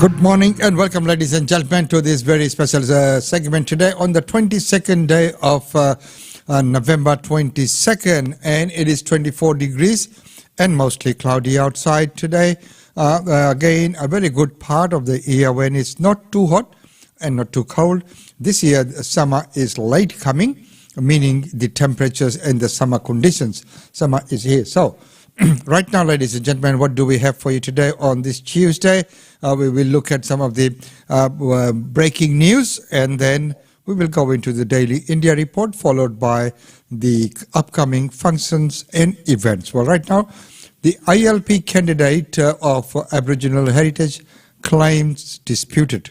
Good morning and welcome, ladies and gentlemen, to this very special segment today on the 22nd day of November 22nd, and it is 24 degrees and mostly cloudy outside today. Again, a very good part of the year when it's not too hot and not too cold. This year, summer is late coming, meaning the temperatures and the summer conditions. Summer is here. So, right now, ladies and gentlemen, what do we have for you today on this Tuesday? We will look at some of the breaking news, and then we will go into the Daily India report, followed by the upcoming functions and events. Well, right now, the ILP candidate of Aboriginal Heritage claims disputed.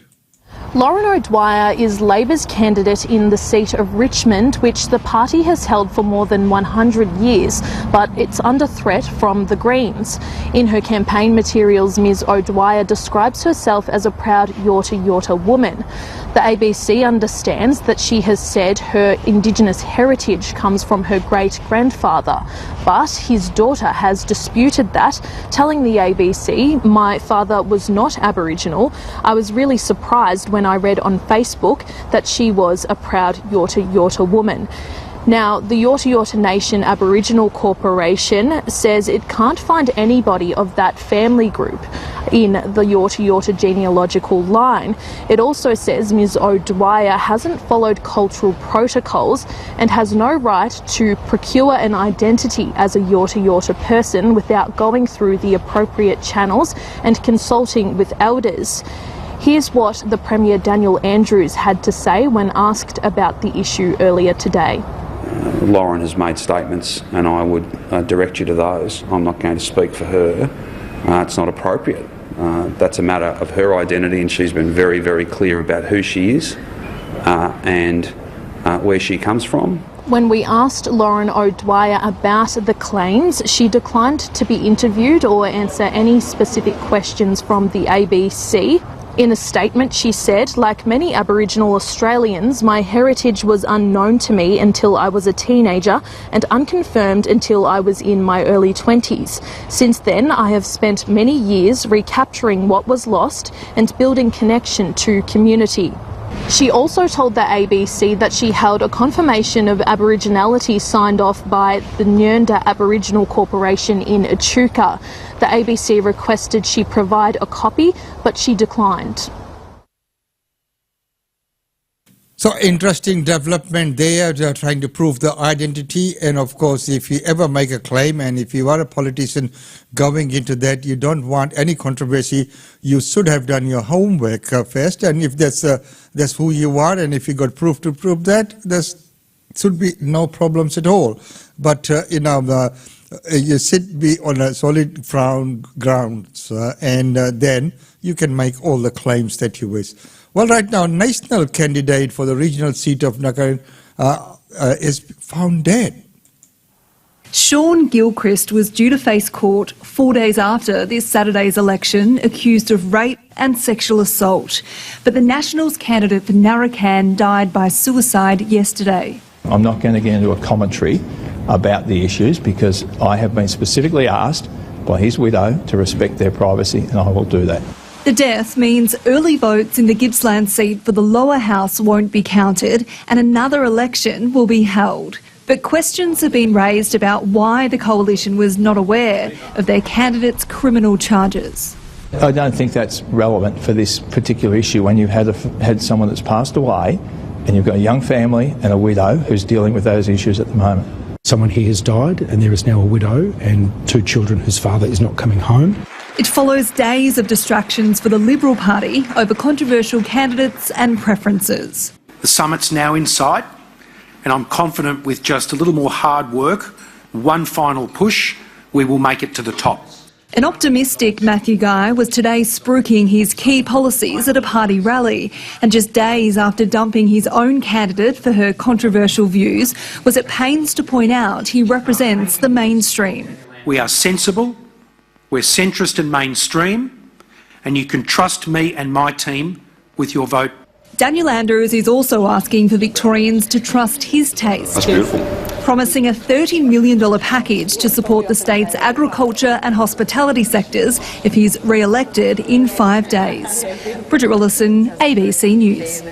Lauren O'Dwyer is Labor's candidate in the seat of Richmond, which the party has held for more than 100 years, but it's under threat from the Greens. In her campaign materials, Ms O'Dwyer describes herself as a proud Yorta Yorta woman. The ABC understands that she has said her Indigenous heritage comes from her great-grandfather, but his daughter has disputed that, telling the ABC, "My father was not Aboriginal. I was really surprised when I read on Facebook that she was a proud Yorta Yorta woman." Now, the Yorta Yorta Nation Aboriginal Corporation says it can't find anybody of that family group in the Yorta Yorta genealogical line. It also says Ms O'Dwyer hasn't followed cultural protocols and has no right to procure an identity as a Yorta Yorta person without going through the appropriate channels and consulting with elders. Here's what the Premier Daniel Andrews had to say when asked about the issue earlier today. Lauren has made statements and I would direct you to those. I'm not going to speak for her. It's not appropriate. That's a matter of her identity, and she's been very, very clear about who she is and where she comes from. When we asked Lauren O'Dwyer about the claims, she declined to be interviewed or answer any specific questions from the ABC. In a statement, she said, "Like many Aboriginal Australians, my heritage was unknown to me until I was a teenager and unconfirmed until I was in my early 20s. Since then, I have spent many years recapturing what was lost and building connection to community." She also told the ABC that she held a confirmation of Aboriginality signed off by the Nyunda Aboriginal Corporation in Echuca. The ABC requested she provide a copy, but she declined. So interesting development there. They are trying to prove the identity, and of course, if you ever make a claim and if you are a politician going into that, you don't want any controversy. You should have done your homework first, and if that's who you are, and if you got proof to prove that, there should be no problems at all. But you should be on a solid grounds, and then you can make all the claims that you wish. Well, right now, national candidate for the regional seat of Nagarin is found dead. Sean Gilchrist was due to face court 4 days after this Saturday's election, accused of rape and sexual assault. But the Nationals candidate for Narrabeen died by suicide yesterday. I'm not going to get into a commentary about the issues because I have been specifically asked by his widow to respect their privacy, and I will do that. The death means early votes in the Gippsland seat for the lower house won't be counted and another election will be held. But questions have been raised about why the coalition was not aware of their candidates' criminal charges. I don't think that's relevant for this particular issue when you've had someone that's passed away and you've got a young family and a widow who's dealing with those issues at the moment. Someone here has died and there is now a widow and 2 children whose father is not coming home. It follows days of distractions for the Liberal Party over controversial candidates and preferences. The summit's now in sight, and I'm confident with just a little more hard work, one final push, we will make it to the top. An optimistic Matthew Guy was today spruiking his key policies at a party rally, and just days after dumping his own candidate for her controversial views, was at pains to point out he represents the mainstream. We are sensible, we're centrist and mainstream, and you can trust me and my team with your vote. Daniel Andrews is also asking for Victorians to trust his taste. That's beautiful. promising a $30 million package to support the state's agriculture and hospitality sectors if he's re-elected in 5 days. Bridget Willison, ABC News.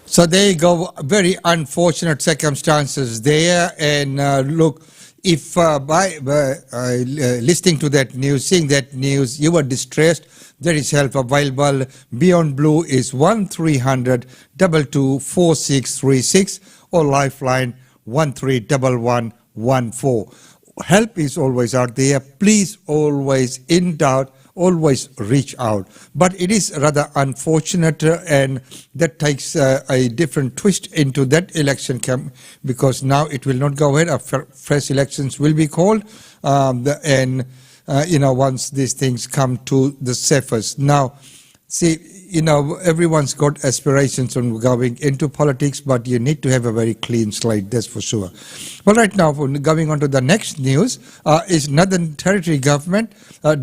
So there you go, very unfortunate circumstances there. And look, if by listening to that news, seeing that news, you were distressed, there is help available. Beyond Blue is 1300 22 4636 or Lifeline 131114. Help is always out there. Please, always in doubt, always reach out. But it is rather unfortunate, and that takes a different twist into that election camp, because now it will not go ahead. Fresh elections will be called, once these things come to the surface. Now, see, everyone's got aspirations on going into politics, but you need to have a very clean slate, that's for sure. Well, right now, going on to the next news, is Northern Territory government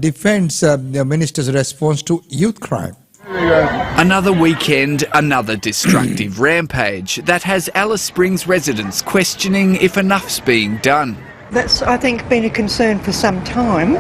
defends the minister's response to youth crime. Another weekend, another destructive rampage that has Alice Springs residents questioning if enough's being done. That's, I think, been a concern for some time,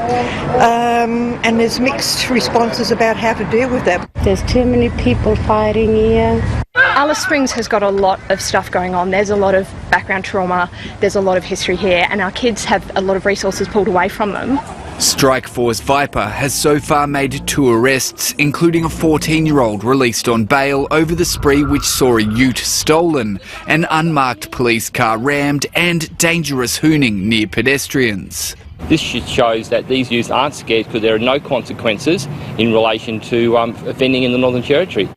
and there's mixed responses about how to deal with that. There's too many people fighting here. Alice Springs has got a lot of stuff going on. There's a lot of background trauma, there's a lot of history here, and our kids have a lot of resources pulled away from them. Strikeforce Viper has so far made 2 arrests, including a 14-year-old released on bail over the spree which saw a ute stolen, an unmarked police car rammed and dangerous hooning near pedestrians. This shows that these youth aren't scared because there are no consequences in relation to offending in the Northern Territory.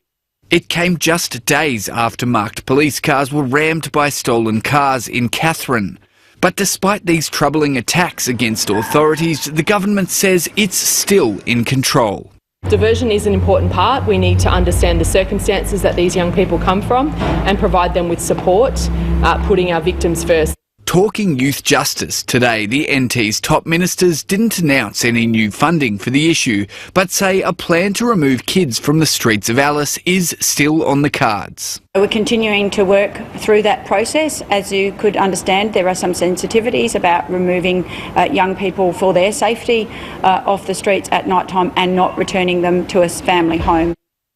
It came just days after marked police cars were rammed by stolen cars in Katherine. But despite these troubling attacks against authorities, the government says it's still in control. Diversion is an important part. We need to understand the circumstances that these young people come from and provide them with support, putting our victims first. Talking youth justice today, the NT's top ministers didn't announce any new funding for the issue, but say a plan to remove kids from the streets of Alice is still on the cards. We're continuing to work through that process. As you could understand, there are some sensitivities about removing young people for their safety off the streets at night time and not returning them to a family home.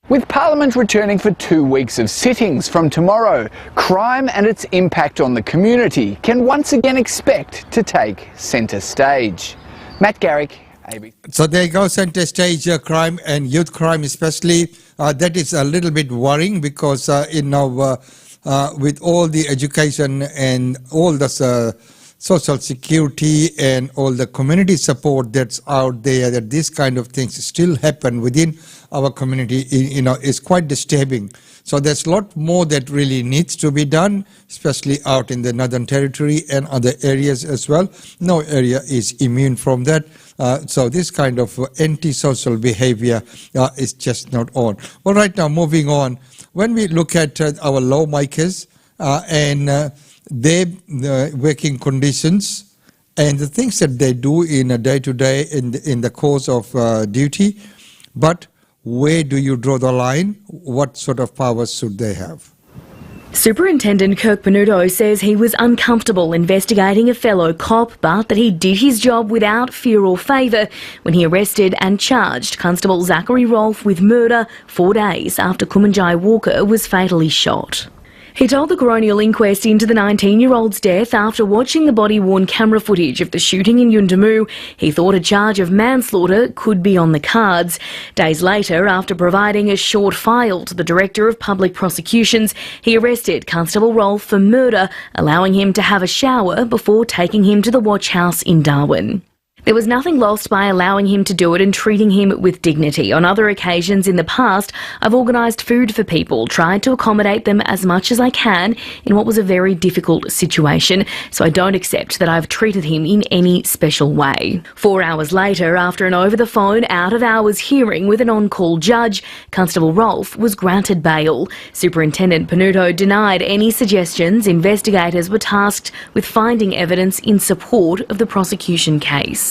With Parliament returning for 2 weeks of sittings from tomorrow, crime and its impact on the community can once again expect to take centre stage. Matt Garrick, ABC. So there you go, centre stage crime and youth crime especially. That is a little bit worrying because, with all the education and all the social security and all the community support that's out there, that these kind of things still happen within our community, is quite disturbing. So there's a lot more that really needs to be done, especially out in the Northern Territory and other areas as well. No area is immune from that. So this kind of anti-social behavior is just not on. Well, right now, moving on, when we look at our lawmakers and their working conditions and the things that they do in a day-to-day in the course of duty, but where do you draw the line? What sort of powers should they have? Superintendent Kirk Panuto says he was uncomfortable investigating a fellow cop, but that he did his job without fear or favour when he arrested and charged Constable Zachary Rolfe with murder 4 days after Kumanjai Walker was fatally shot. He told the coronial inquest into the 19-year-old's death after watching the body-worn camera footage of the shooting in Yuendumu, he thought a charge of manslaughter could be on the cards. Days later, after providing a short file to the Director of Public Prosecutions, he arrested Constable Rolfe for murder, allowing him to have a shower before taking him to the watch house in Darwin. There was nothing lost by allowing him to do it and treating him with dignity. On other occasions in the past, I've organised food for people, tried to accommodate them as much as I can in what was a very difficult situation, so I don't accept that I've treated him in any special way. 4 hours later, after an over-the-phone, out-of-hours hearing with an on-call judge, Constable Rolfe was granted bail. Superintendent Panuto denied any suggestions investigators were tasked with finding evidence in support of the prosecution case.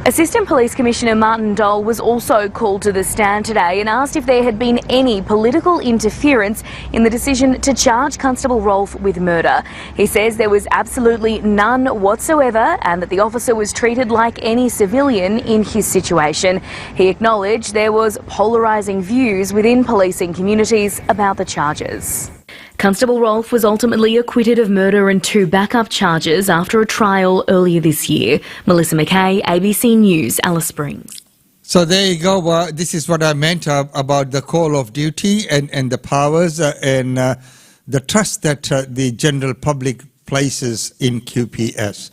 Assistant Police Commissioner Martin Dole was also called to the stand today and asked if there had been any political interference in the decision to charge Constable Rolfe with murder. He says there was absolutely none whatsoever and that the officer was treated like any civilian in his situation. He acknowledged there was polarising views within policing communities about the charges. Constable Rolfe was ultimately acquitted of murder and 2 backup charges after a trial earlier this year. Melissa McKay, ABC News, Alice Springs. So there you go. This is what I meant about the call of duty and the powers and the trust that the general public places in QPS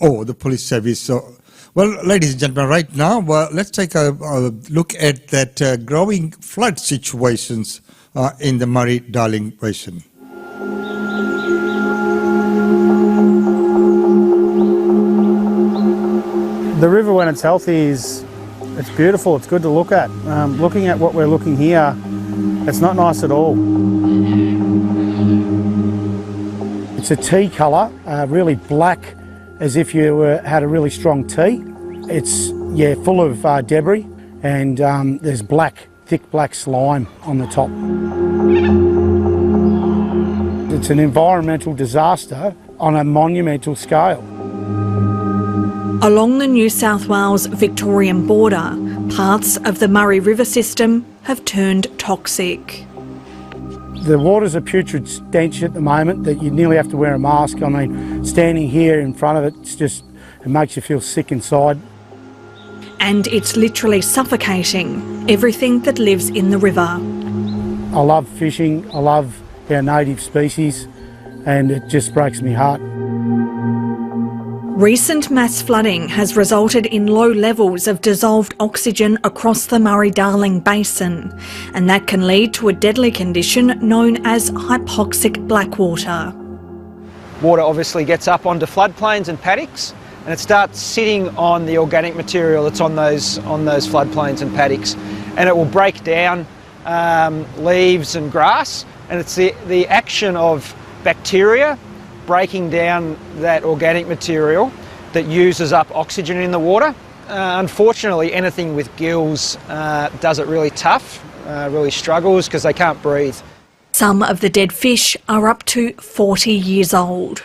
or the police service. So, well, ladies and gentlemen, right now, let's take a look at that growing flood situations in the Murray-Darling Basin. The river, when it's healthy, it's beautiful. It's good to look at. Looking at what we're looking here, it's not nice at all. It's a tea colour, really black, as if you had a really strong tea. It's full of debris, and there's thick black slime on the top. It's an environmental disaster on a monumental scale. Along the New South Wales Victorian border, parts of the Murray River system have turned toxic. The water's a putrid stench at the moment that you nearly have to wear a mask. I mean, standing here in front of it, it makes you feel sick inside. And it's literally suffocating everything that lives in the river. I love fishing, I love our native species, and it just breaks my heart. Recent mass flooding has resulted in low levels of dissolved oxygen across the Murray-Darling Basin, and that can lead to a deadly condition known as hypoxic blackwater. Water obviously gets up onto floodplains and paddocks, and it starts sitting on the organic material that's on those floodplains and paddocks, and it will break down leaves and grass, and it's the action of bacteria breaking down that organic material that uses up oxygen in the water. Unfortunately, anything with gills does it really tough, really struggles because they can't breathe. Some of the dead fish are up to 40 years old.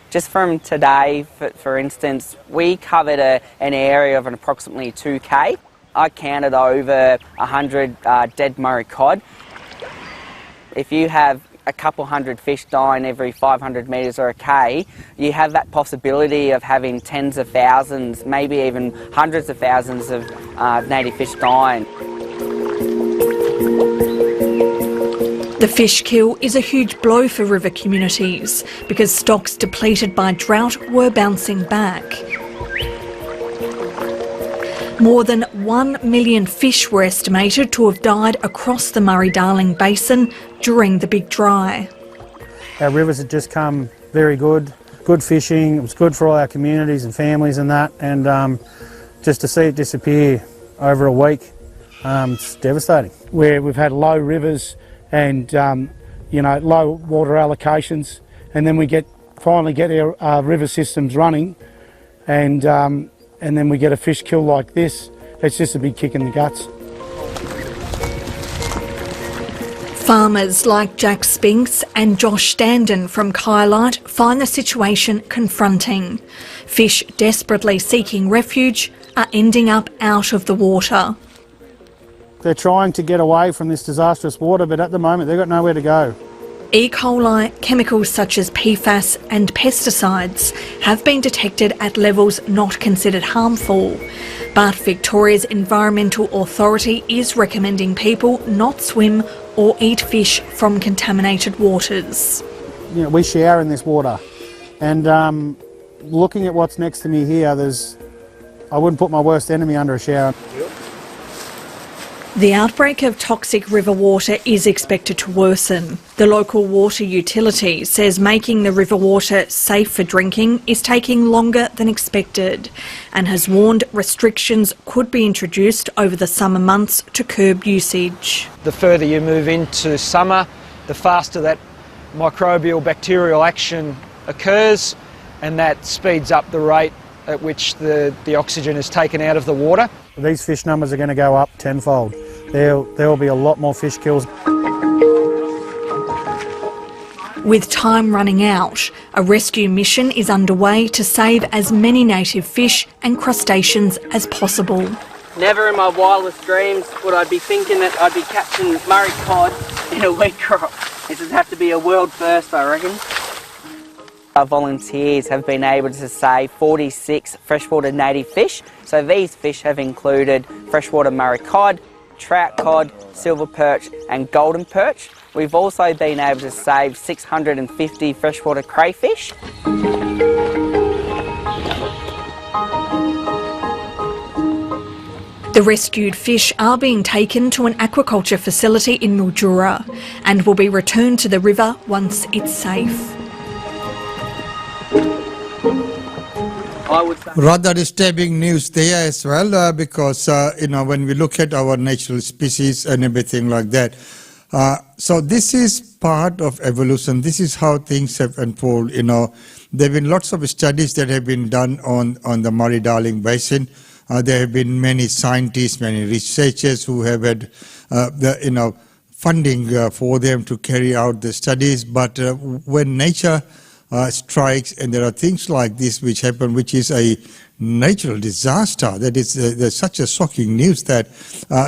Just from today, for instance, we covered an area of approximately 2K. I counted over 100 dead Murray cod. If you have a couple hundred fish dying every 500 metres or a K, you have that possibility of having tens of thousands, maybe even hundreds of thousands of native fish dying. The fish kill is a huge blow for river communities because stocks depleted by drought were bouncing back. More than 1 million fish were estimated to have died across the Murray-Darling Basin during the big dry. Our rivers have just come very good fishing. It was good for all our communities and families and that, and just to see it disappear over a week, it's devastating. Where we've had low rivers and low water allocations, and then we finally get our river systems running, and then we get a fish kill like this. It's just a big kick in the guts. Farmers like Jack Spinks and Josh Standen from Kylite find the situation confronting. Fish desperately seeking refuge are ending up out of the water. They're trying to get away from this disastrous water, but at the moment they've got nowhere to go. E. coli, chemicals such as PFAS and pesticides have been detected at levels not considered harmful. But Victoria's Environmental Authority is recommending people not swim or eat fish from contaminated waters. You know, we shower in this water, and looking at what's next to me here, I wouldn't put my worst enemy under a shower. The outbreak of toxic river water is expected to worsen. The local water utility says making the river water safe for drinking is taking longer than expected and has warned restrictions could be introduced over the summer months to curb usage. The further you move into summer, the faster that microbial bacterial action occurs, and that speeds up the rate at which the oxygen is taken out of the water. These fish numbers are going to go up tenfold. There will be a lot more fish kills. With time running out, a rescue mission is underway to save as many native fish and crustaceans as possible. Never in my wildest dreams would I be thinking that I'd be catching Murray cod in a wheat crop. This would have to be a world first, I reckon. Our volunteers have been able to save 46 freshwater native fish. So these fish have included freshwater Murray cod, trout cod, silver perch and golden perch. We've also been able to save 650 freshwater crayfish. The rescued fish are being taken to an aquaculture facility in Mildura and will be returned to the river once it's safe. Rather disturbing news there as well, because when we look at our natural species and everything like that, so this is part of evolution. This is how things have unfolded. There have been lots of studies that have been done on the Murray-Darling Basin. There have been many scientists, many researchers who have had funding for them to carry out the studies. But when nature strikes and there are things like this which happen, which is a natural disaster, that is there's such a shocking news that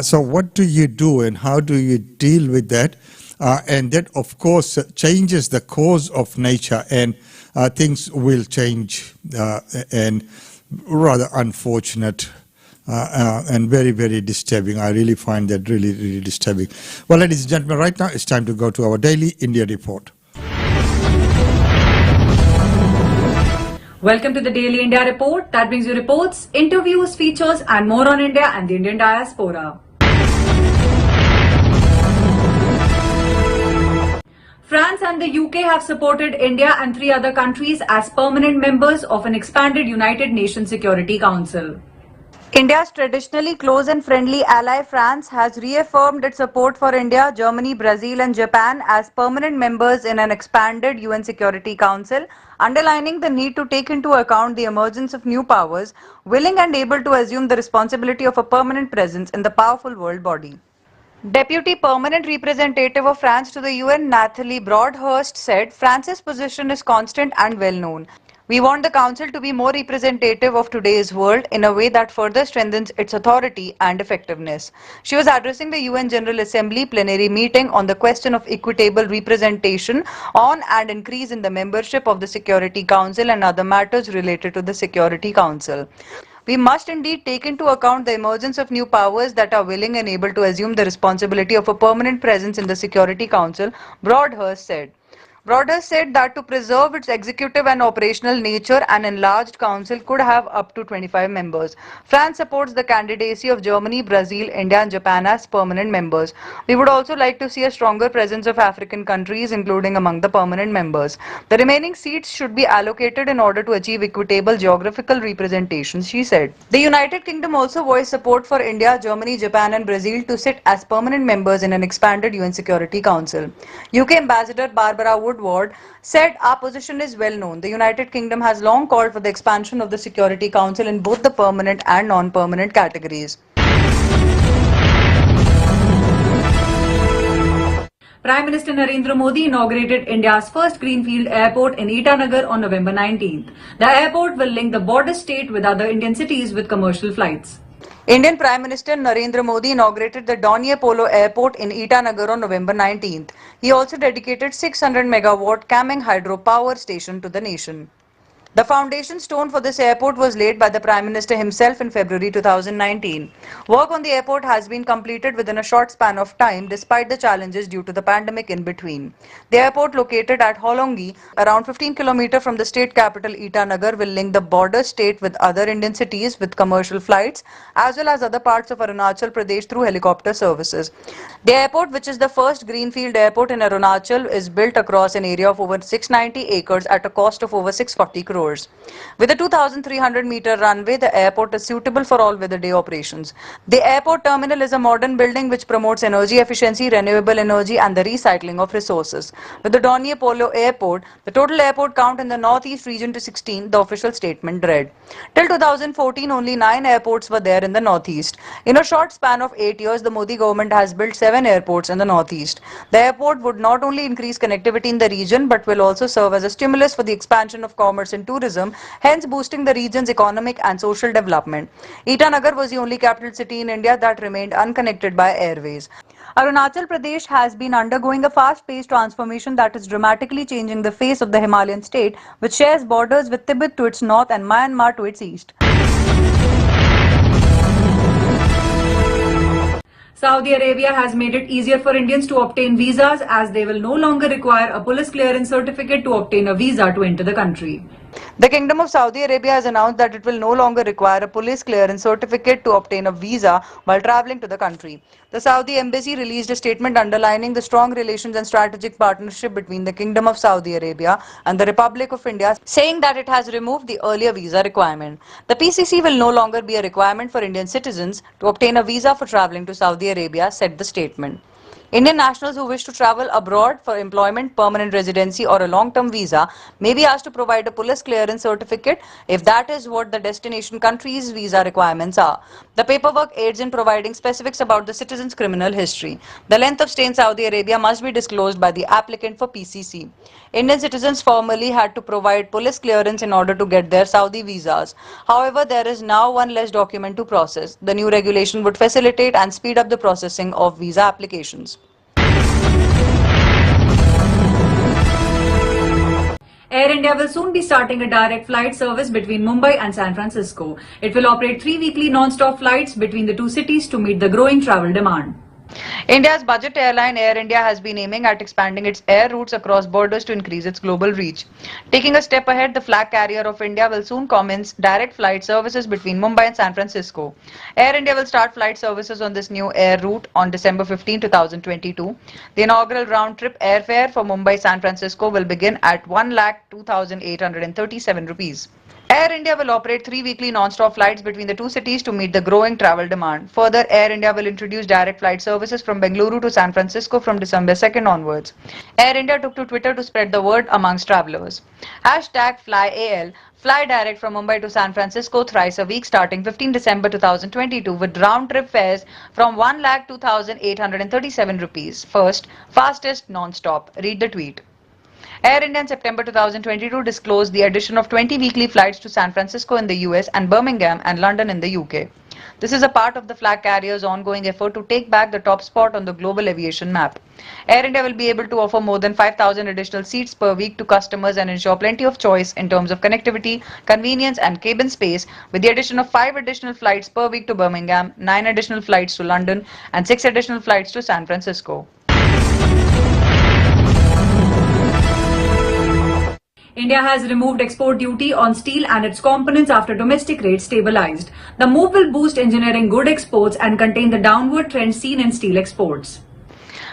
so what do you do and how do you deal with that? And that of course changes the course of nature, and things will change, and rather unfortunate and very, very disturbing. I really find that really, really disturbing. Well, ladies and gentlemen, right now it's time to go to our daily India report. Welcome to the Daily India Report that brings you reports, interviews, features and more on India and the Indian diaspora. France and the UK have supported India and 3 other countries as permanent members of an expanded United Nations Security Council. India's traditionally close and friendly ally France has reaffirmed its support for India, Germany, Brazil and Japan as permanent members in an expanded UN Security Council, underlining the need to take into account the emergence of new powers, willing and able to assume the responsibility of a permanent presence in the powerful world body. Deputy Permanent Representative of France to the UN, Nathalie Broadhurst, said France's position is constant and well known. We want the Council to be more representative of today's world in a way that further strengthens its authority and effectiveness. She was addressing the UN General Assembly plenary meeting on the question of equitable representation on and increase in the membership of the Security Council and other matters related to the Security Council. We must indeed take into account the emergence of new powers that are willing and able to assume the responsibility of a permanent presence in the Security Council, Broadhurst said. Broadhurst said that to preserve its executive and operational nature, an enlarged council could have up to 25 members. France supports the candidacy of Germany, Brazil, India and Japan as permanent members. We would also like to see a stronger presence of African countries, including among the permanent members. The remaining seats should be allocated in order to achieve equitable geographical representation, she said. The United Kingdom also voiced support for India, Germany, Japan and Brazil to sit as permanent members in an expanded UN Security Council. UK Ambassador Barbara Woodward said our position is well known. The United Kingdom has long called for the expansion of the Security Council in both the permanent and non-permanent categories. Prime Minister Narendra Modi inaugurated India's first Greenfield airport in Itanagar on November 19th. The airport will link the border state with other Indian cities with commercial flights. Indian Prime Minister Narendra Modi inaugurated the Donier Polo Airport in Itanagar on November 19th. He also dedicated 600 megawatt Kameng hydro power station to the nation. The foundation stone for this airport was laid by the Prime Minister himself in February 2019. Work on the airport has been completed within a short span of time despite the challenges due to the pandemic in between. The airport located at Holongi, around 15 km from the state capital Itanagar, will link the border state with other Indian cities with commercial flights as well as other parts of Arunachal Pradesh through helicopter services. The airport, which is the first Greenfield airport in Arunachal, is built across an area of over 690 acres at a cost of over 640 crores. corridors. With a 2,300-meter runway, the airport is suitable for all weather day operations. The airport terminal is a modern building which promotes energy efficiency, renewable energy and the recycling of resources. With the Dornier Polo Airport, the total airport count in the northeast region to 16, the official statement read. Till 2014, only 9 airports were there in the northeast. In a short span of 8 years, the Modi government has built 7 airports in the northeast. The airport would not only increase connectivity in the region but will also serve as a stimulus for the expansion of commerce and tourism, hence boosting the region's economic and social development. Itanagar was the only capital city in India that remained unconnected by airways. Arunachal Pradesh has been undergoing a fast-paced transformation that is dramatically changing the face of the Himalayan state, which shares borders with Tibet to its north and Myanmar to its east. Saudi Arabia has made it easier for Indians to obtain visas as they will no longer require a police clearance certificate to obtain a visa to enter the country. The Kingdom of Saudi Arabia has announced that it will no longer require a police clearance certificate to obtain a visa while traveling to the country. The Saudi Embassy released a statement underlining the strong relations and strategic partnership between the Kingdom of Saudi Arabia and the Republic of India, saying that it has removed the earlier visa requirement. The PCC will no longer be a requirement for Indian citizens to obtain a visa for traveling to Saudi Arabia, said the statement. Indian nationals who wish to travel abroad for employment, permanent residency or a long-term visa may be asked to provide a police clearance certificate if that is what the destination country's visa requirements are. The paperwork aids in providing specifics about the citizen's criminal history. The length of stay in Saudi Arabia must be disclosed by the applicant for PCC. Indian citizens formerly had to provide police clearance in order to get their Saudi visas. However, there is now one less document to process. The new regulation would facilitate and speed up the processing of visa applications. Air India will soon be starting a direct flight service between Mumbai and San Francisco. It will operate 3 weekly non-stop flights between the two cities to meet the growing travel demand. India's budget airline Air India has been aiming at expanding its air routes across borders to increase its global reach. Taking a step ahead, the flag carrier of India will soon commence direct flight services between Mumbai and San Francisco. Air India will start flight services on this new air route on December 15, 2022. The inaugural round-trip airfare for Mumbai-San Francisco will begin at 1,02,837 rupees. Air India will operate 3 weekly non-stop flights between the two cities to meet the growing travel demand. Further, Air India will introduce direct flight services from Bengaluru to San Francisco from December 2nd onwards. Air India took to Twitter to spread the word amongst travelers. #FlyAL, fly direct from Mumbai to San Francisco thrice a week starting 15 December 2022 with round-trip fares from 1,02,837 rupees. First, fastest non-stop. Read the tweet. Air India in September 2022 disclosed the addition of 20 weekly flights to San Francisco in the US and Birmingham and London in the UK. This is a part of the flag carrier's ongoing effort to take back the top spot on the global aviation map. Air India will be able to offer more than 5,000 additional seats per week to customers and ensure plenty of choice in terms of connectivity, convenience and cabin space with the addition of 5 additional flights per week to Birmingham, 9 additional flights to London and 6 additional flights to San Francisco. India has removed export duty on steel and its components after domestic rates stabilized. The move will boost engineering good exports and contain the downward trend seen in steel exports.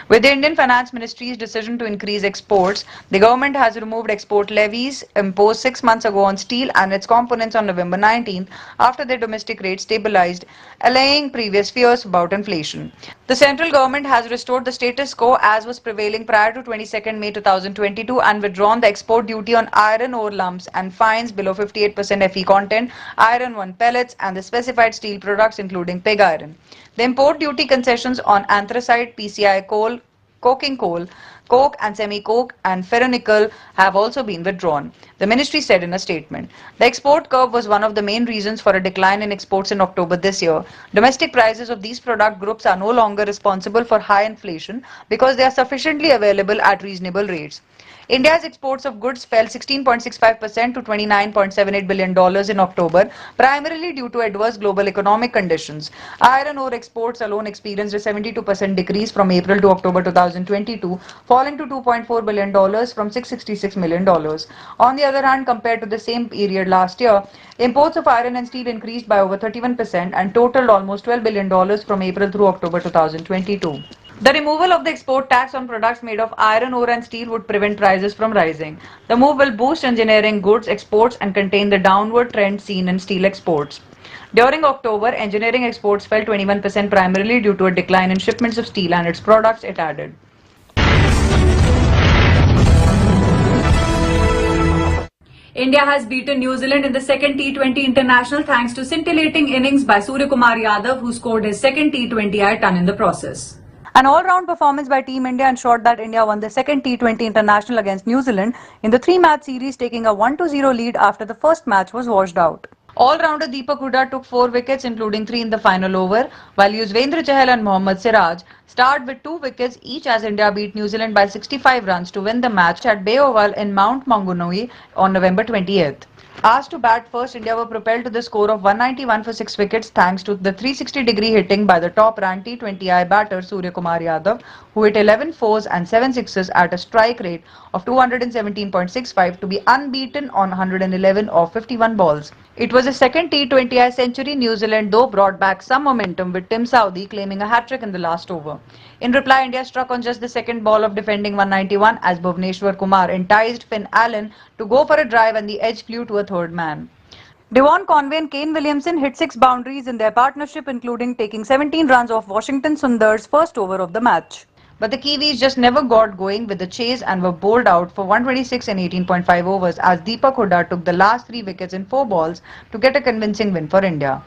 With the Indian Finance Ministry's decision to increase exports, the government has removed export levies imposed 6 months ago on steel and its components on November 19th after their domestic rate stabilized, allaying previous fears about inflation. The central government has restored the status quo as was prevailing prior to 22nd May 2022 and withdrawn the export duty on iron ore lumps and fines below 58% Fe content, iron 1 pellets and the specified steel products including pig iron. The import duty concessions on anthracite, PCI coal, coking coal, coke and semi-coke and ferronickel have also been withdrawn, the ministry said in a statement. The export curve was one of the main reasons for a decline in exports in October this year. Domestic prices of these product groups are no longer responsible for high inflation because they are sufficiently available at reasonable rates. India's exports of goods fell 16.65% to $29.78 billion in October, primarily due to adverse global economic conditions. Iron ore exports alone experienced a 72% decrease from April to October 2022, falling to $2.4 billion from $666 million. On the other hand, compared to the same period last year, imports of iron and steel increased by over 31% and totaled almost $12 billion from April through October 2022. The removal of the export tax on products made of iron ore and steel would prevent prices from rising. The move will boost engineering goods exports and contain the downward trend seen in steel exports. During October, engineering exports fell 21% primarily due to a decline in shipments of steel and its products, it added. India has beaten New Zealand in the second T20 international thanks to scintillating innings by Suryakumar Yadav, who scored his second T20I ton in the process. An all-round performance by Team India ensured that India won the second T20 international against New Zealand in the three-match series, taking a 1-0 lead after the first match was washed out. All-rounder Deepak Hooda took 4 wickets, including 3 in the final over, while Yuzvendra Chahal and Mohammad Siraj starred with 2 wickets each as India beat New Zealand by 65 runs to win the match at Bay Oval in Mount Maunganui on November 28th. Asked to bat first, India were propelled to the score of 191 for 6 wickets thanks to the 360-degree hitting by the top-ranked T20I batter Suryakumar Yadav, who hit 11 fours and 7 sixes at a strike rate of 217.65 to be unbeaten on 111 of 51 balls. It was a second T20I century. New Zealand though brought back some momentum with Tim Southee claiming a hat-trick in the last over. In reply, India struck on just the second ball of defending 191 as Bhuvneshwar Kumar enticed Finn Allen to go for a drive and the edge flew to a third man. Devon Conway and Kane Williamson hit 6 boundaries in their partnership, including taking 17 runs off Washington Sundar's first over of the match. But the Kiwis just never got going with the chase and were bowled out for 126 in 18.5 overs as Deepak Hooda took the last 3 wickets in 4 balls to get a convincing win for India.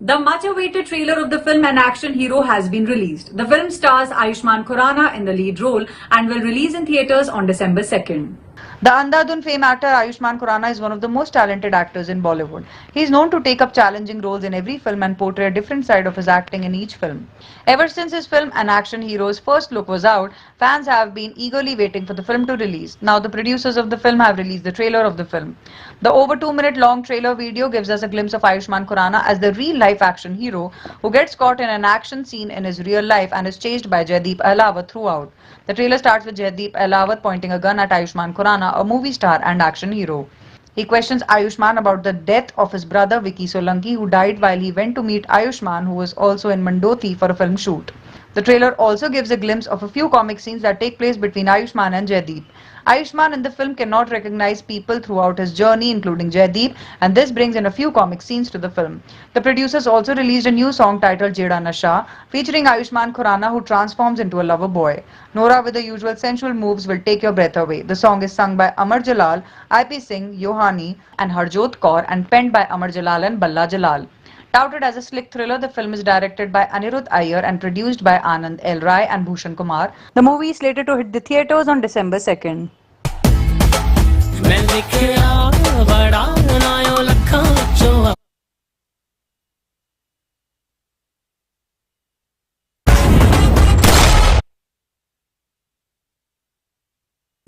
The much-awaited trailer of the film An Action Hero has been released. The film stars Ayushmann Khurrana in the lead role and will release in theatres on December 2nd. The Andhadhun fame actor Ayushmann Khurrana is one of the most talented actors in Bollywood. He is known to take up challenging roles in every film and portray a different side of his acting in each film. Ever since his film An Action Hero's first look was out, fans have been eagerly waiting for the film to release. Now the producers of the film have released the trailer of the film. The over 2-minute long trailer video gives us a glimpse of Ayushmann Khurrana as the real-life action hero who gets caught in an action scene in his real life and is chased by Jaideep Ahlawat throughout. The trailer starts with Jaideep Ahlawat pointing a gun at Ayushmann Khurrana, a movie star and action hero. He questions Ayushmann about the death of his brother Vicky Solanki, who died while he went to meet Ayushmann, who was also in Mandoti for a film shoot. The trailer also gives a glimpse of a few comic scenes that take place between Ayushmann and Jaideep. Ayushmann in the film cannot recognize people throughout his journey, including Jaideep, and this brings in a few comic scenes to the film. The producers also released a new song titled Jeda Nasha, featuring Ayushmann Khurrana, who transforms into a lover boy. Nora with the usual sensual moves will take your breath away. The song is sung by Amar Jalal, IP Singh, Yohani and Harjot Kaur and penned by Amar Jalal and Balla Jalal. Touted as a slick thriller, the film is directed by Anirudh Iyer and produced by Anand L. Rai and Bhushan Kumar. The movie is slated to hit the theatres on December 2nd.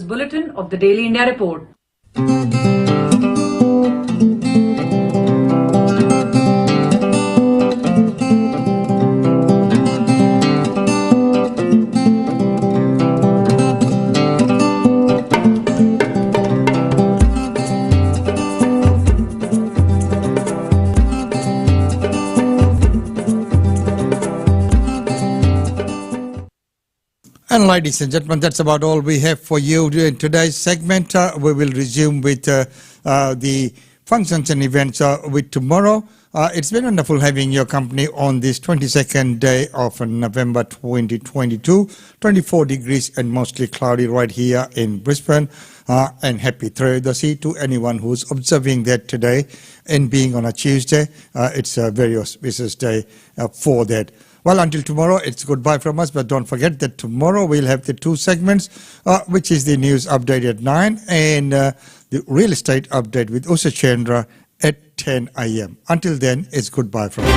Bulletin of the Daily India Report. And ladies and gentlemen, that's about all we have for you in today's segment. We will resume with the functions and events with tomorrow. It's been wonderful having your company on this 22nd day of November 2022. 24 degrees and mostly cloudy right here in Brisbane. And happy Trayodasi to anyone who's observing that today. And being on a Tuesday, it's a very auspicious day for that. Well, until tomorrow, it's goodbye from us. But don't forget that tomorrow we'll have the 2 segments, which is the news update at 9 and the real estate update with Usha Chandra at 10 a.m. Until then, it's goodbye from us.